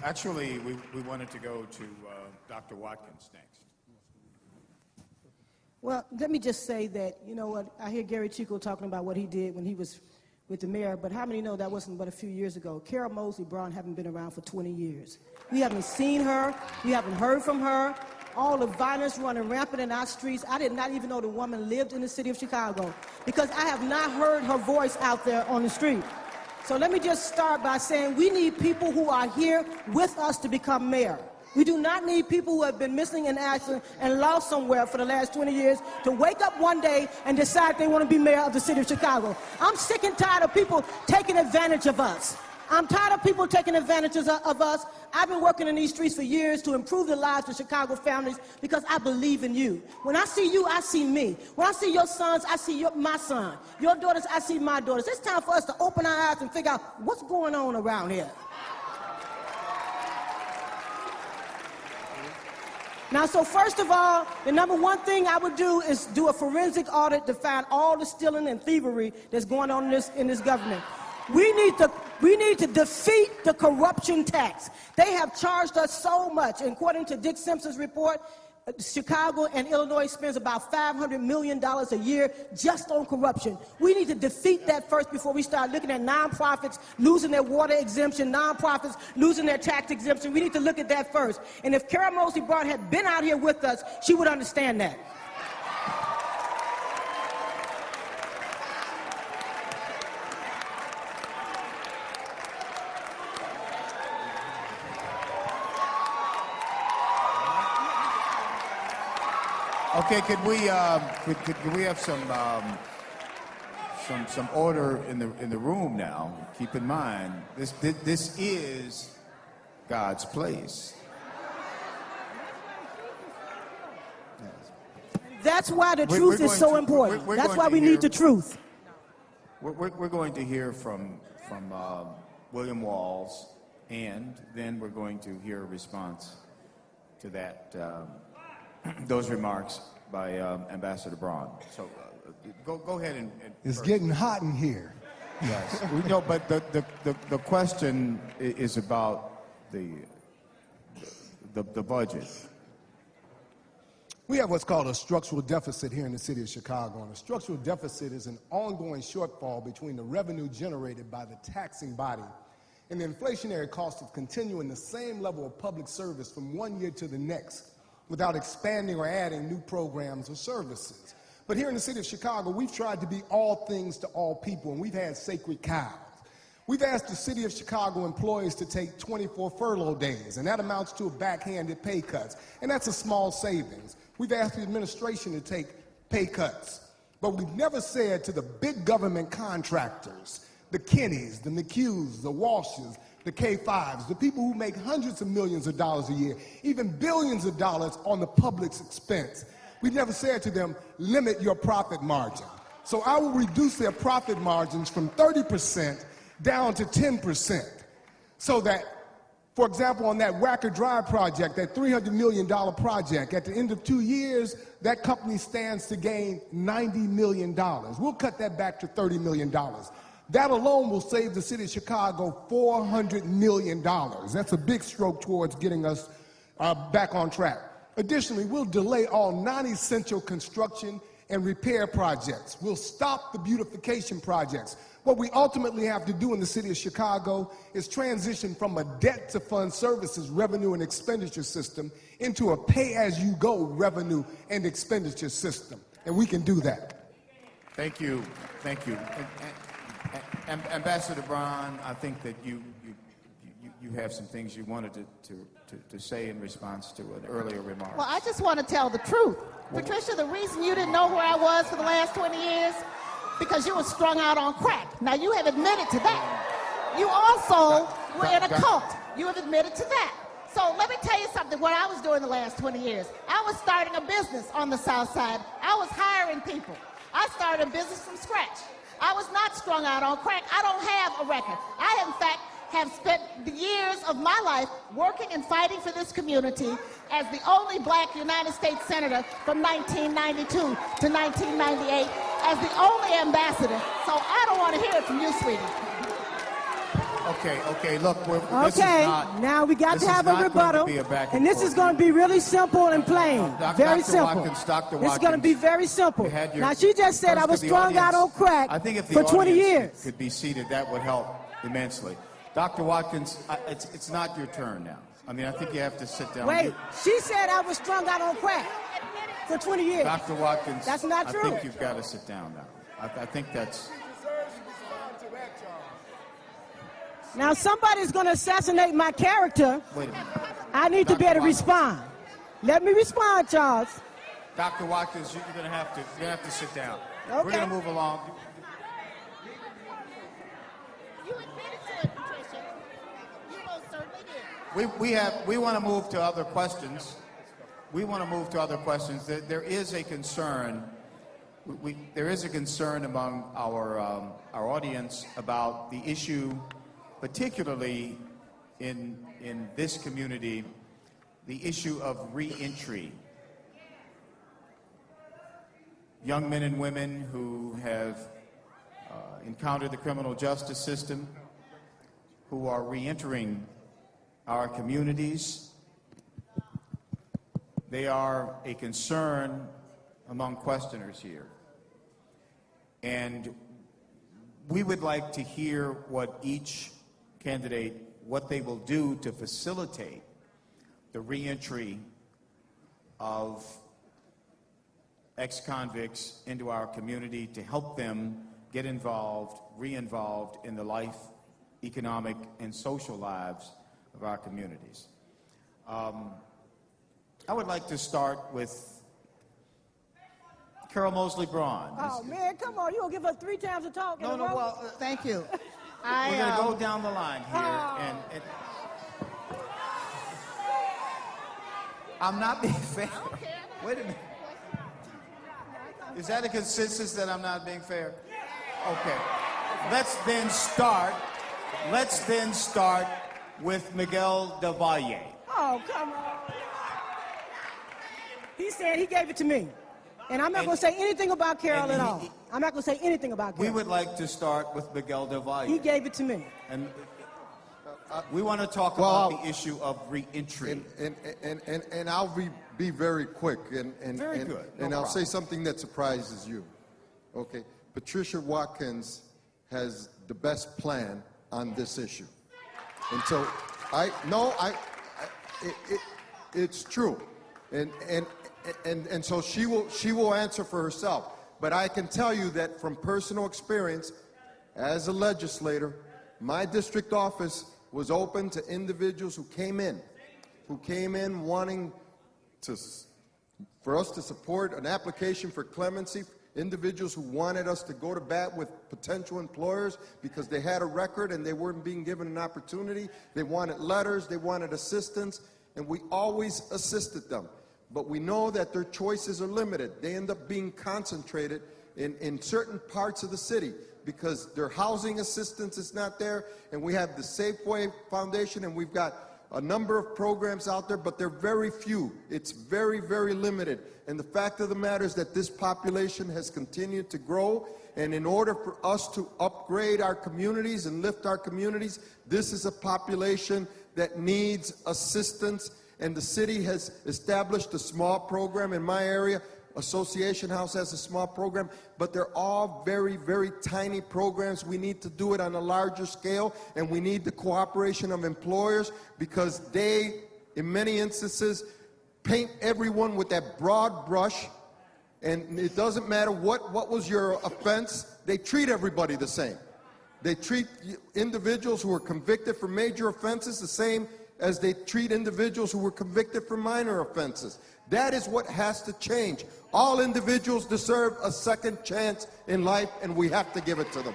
Actually, we wanted to go to Dr. Watkins next. Well, let me just say that, you know what, I hear Gary Chico talking about what he did when he was with the mayor, but how many know that wasn't but a few years ago? Carol Moseley Braun haven't been around for 20 years. We haven't seen her. We haven't heard from her. All the violence running rampant in our streets. I did not even know the woman lived in the city of Chicago because I have not heard her voice out there on the street. So let me just start by saying we need people who are here with us to become mayor. We do not need people who have been missing in action and lost somewhere for the last 20 years to wake up one day and decide they want to be mayor of the city of Chicago. I'm sick and tired of people taking advantage of us. I'm tired of people taking advantage of us. I've been working in these streets for years to improve the lives of Chicago families because I believe in you. When I see you, I see me. When I see your sons, I see my son. Your daughters, I see my daughters. It's time for us to open our eyes and figure out what's going on around here. Now, so first of all, the number one thing I would do is do a forensic audit to find all the stealing and thievery that's going on in this government. We need to defeat the corruption tax. They have charged us so much. And according to Dick Simpson's report, Chicago and Illinois spends about $500 million a year just on corruption. We need to defeat that first before we start looking at nonprofits losing their water exemption, nonprofits losing their tax exemption. We need to look at that first. And if Carol Moseley Braun had been out here with us, she would understand that. Okay, could we have some order in the room now? Keep in mind, this is God's place. That's why the truth is so important. That's why we need the truth. We're going to hear from William Walls, and then we're going to hear a response to that. Those remarks by Ambassador Braun. So go ahead and it's first. Getting hot in here. Yes, we know, but the question is about the budget. We have what's called a structural deficit here in the city of Chicago, and a structural deficit is an ongoing shortfall between the revenue generated by the taxing body and the inflationary cost of continuing the same level of public service from one year to the next, without expanding or adding new programs or services. But here in the city of Chicago, we've tried to be all things to all people, and we've had sacred cows. We've asked the city of Chicago employees to take 24 furlough days, and that amounts to a backhanded pay cuts, and that's a small savings. We've asked the administration to take pay cuts, but we've never said to the big government contractors, the Kennys, the McHughes, the Walshes, the K5s, the people who make hundreds of millions of dollars a year, even billions of dollars on the public's expense. We've never said to them, limit your profit margin. So I will reduce their profit margins from 30% down to 10%. So that, for example, on that Wacker Drive project, that $300 million project, at the end of 2 years, that company stands to gain $90 million. We'll cut that back to $30 million. That alone will save the city of Chicago $400 million. That's a big stroke towards getting us back on track. Additionally, we'll delay all non-essential construction and repair projects. We'll stop the beautification projects. What we ultimately have to do in the city of Chicago is transition from a debt-to-fund services revenue and expenditure system into a pay-as-you-go revenue and expenditure system. And we can do that. Thank you. Thank you. Ambassador Braun, I think that you have some things you wanted to say in response to an earlier remark. Well, I just want to tell the truth. Patricia, the reason you didn't know where I was for the last 20 years, because you were strung out on crack. Now, you have admitted to that. You also were in a cult. You have admitted to that. So let me tell you something, what I was doing the last 20 years. I was starting a business on the South Side. I was hiring people. I started a business from scratch. I was not strung out on crack. I don't have a record. I, in fact, have spent the years of my life working and fighting for this community as the only black United States Senator from 1992 to 1998, as the only ambassador. So I don't want to hear it from you, sweetie. Okay, look, this is Okay, not, now we got this to is have a not going to rebuttal, be a back and this forth. is going to be really simple and plain. Very Dr. simple. Watkins, Dr. This is going to Watkins, be very simple. you had your- Now, she just said I First, was if the strung out on audience- crack I think if the for 20 audience years. could be seated, that would help immensely. Dr. Watkins, it's not your turn now. I mean, I think you have to sit down. Wait, she said I was strung out on crack for 20 years. Dr. Watkins, That's not true. I think you've got to sit down now. I think that's... Now, somebody's going to assassinate my character. Wait a minute. I need to be able to Watkins. respond. Let me respond, Charles. Dr. Watkins, you're going to have to sit down. Okay. We're going to move along. You admitted to it, Patricia. You most certainly did. We want to move to other questions. There is a concern. There is a concern among our audience about the issue, particularly in this community, the issue of reentry. Young men and women who have encountered the criminal justice system, who are reentering our communities. They are a concern among questioners here. And we would like to hear what each candidate, what they will do to facilitate the reentry of ex-convicts into our community, to help them get involved, re-involved in the life, economic, and social lives of our communities. I would like to start with Carol Moseley Braun. Oh, man, come on. You going to give us 3 times to talk? in a row? Well, Thank you. we're going to go down the line here, and I'm not being fair. Wait a minute. Is that a consensus that I'm not being fair? Okay. Let's then start with Miguel Del Valle. Oh, come on. He said he gave it to me. And I'm not going to say anything about Carol at all. I'm not going to say anything about Carol. We would like to start with Miguel Del Valle. He gave it to me. And we want to talk about the issue of reentry. And I'll be very quick. Very good. No And I'll problem. say something that surprises you. Okay. Patricia Watkins has the best plan on this issue. And so it's true. And so she will answer for herself. But I can tell you that from personal experience, as a legislator, my district office was open to individuals who came in wanting for us to support an application for clemency, individuals who wanted us to go to bat with potential employers because they had a record and they weren't being given an opportunity. They wanted letters, they wanted assistance, and we always assisted them. But we know that their choices are limited. They end up being concentrated in certain parts of the city because their housing assistance is not there, and we have the Safeway Foundation, and we've got a number of programs out there, but they're very few. It's very, very limited. And the fact of the matter is that this population has continued to grow, and in order for us to upgrade our communities and lift our communities, this is a population that needs assistance. And the city has established a small program in my area. Association House has a small program, but they're all very, very tiny programs. We need to do it on a larger scale, and we need the cooperation of employers because they, in many instances, paint everyone with that broad brush, and it doesn't matter what was your offense, they treat everybody the same. They treat individuals who are convicted for major offenses the same as they treat individuals who were convicted for minor offenses. That is what has to change. All individuals deserve a second chance in life, and we have to give it to them.